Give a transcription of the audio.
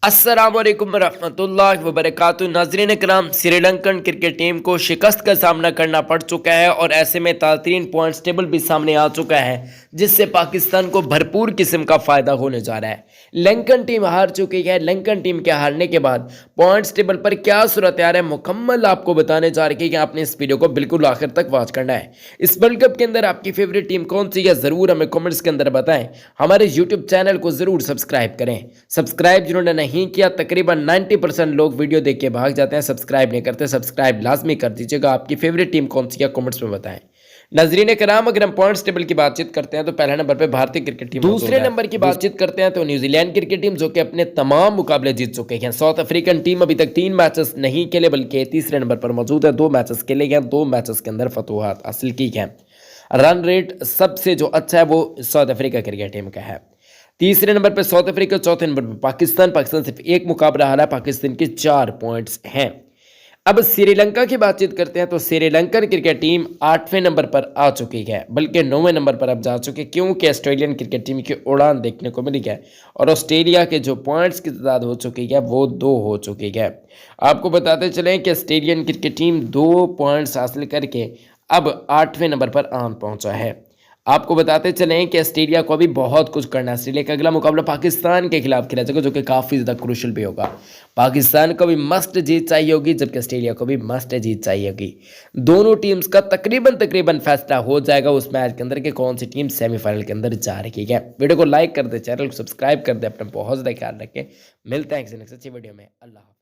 अस्सलामुअलैकुम वरहमतुल्लाहि वबरकातुहू। नाज़रीन कराम, श्रीलंकन क्रिकेट टीम को शिकस्त का सामना करना पड़ चुका है और ऐसे में 3 पॉइंट्स टेबल भी सामने आ चुका है, जिससे पाकिस्तान को भरपूर किस्म का फ़ायदा होने जा रहा है। लंकन टीम हार चुकी है। लंकन टीम के हारने के बाद पॉइंट्स टेबल पर क्या सूरत है मुकम्मल आपको बताने जा रही है कि आपने इस वीडियो को बिल्कुल आखिर तक वॉच करना है। इस वर्ल्ड कप के अंदर आपकी फेवरेट टीम कौन सी है, ज़रूर हमें कमेंट्स के अंदर बताएं। हमारे यूट्यूब चैनल को ज़रूर सब्सक्राइब करें। सब्सक्राइब जिन्होंने नहीं किया, तकरीबन 90% लोग वीडियो देख के भाग जाते हैं, सब्सक्राइब नहीं करते। सब्सक्राइब लाजमी कर दीजिएगा। आपकी फेवरेट टीम कौन सी है कमेंट्स में बताएं। नाजरीन कराम, अगर हम पॉइंट्स टेबल की बातचीत करते हैं तो पहले नंबर पे भारतीय क्रिकेट टीम, दूसरे नंबर की बातचीत करते हैं तो न्यूजीलैंड क्रिकेट टीम, जो कि अपने तमाम मुकाबले जीत चुके हैं। साउथ अफ्रीकन टीम अभी तक 3 मैचेस नहीं खेले, बल्कि तीसरे नंबर पर मौजूद है। 2 मैचेस खेले गए, 2 मैचेस के अंदर फतूहात हासिल की है। रन रेट सबसे जो अच्छा है वो साउथ अफ्रीका क्रिकेट टीम का है। तीसरे नंबर पर साउथ अफ्रीका, चौथे नंबर पर पाकिस्तान सिर्फ एक मुकाबला हारा है। पाकिस्तान के 4 पॉइंट्स हैं। अब श्रीलंका की बातचीत करते हैं तो श्रीलंकन क्रिकेट टीम 8वें नंबर पर आ चुकी है, बल्कि 9वें नंबर पर अब जा चुकी है, क्योंकि ऑस्ट्रेलियन क्रिकेट टीम की उड़ान देखने को मिली है और ऑस्ट्रेलिया के जो पॉइंट्स की तादाद हो चुकी है वो 2 हो चुकी है। आपको बताते चलें कि ऑस्ट्रेलियन क्रिकेट टीम 2 पॉइंट्स हासिल करके अब 8वें नंबर पर आन पहुंचा है। आपको बताते चलें कि ऑस्ट्रेलिया को अभी बहुत कुछ करना है। ऑस्ट्रेलिया का अगला मुकाबला पाकिस्तान के खिलाफ खेला जाएगा, जो कि काफ़ी ज़्यादा क्रूशल भी होगा। पाकिस्तान को भी मस्ट जीत चाहिए होगी, जबकि ऑस्ट्रेलिया को भी मस्ट जीत चाहिए होगी। दोनों टीम्स का तकरीबन फैसला हो जाएगा उस मैच के अंदर कि कौन सी टीम सेमीफाइनल के अंदर जा रही है। वीडियो को लाइक कर दे, चैनल को सब्सक्राइब कर दे, अपना बहुत ज़्यादा ख्याल रखें। मिलते हैं किसी नेक्स्ट अच्छी वीडियो में। अल्लाह।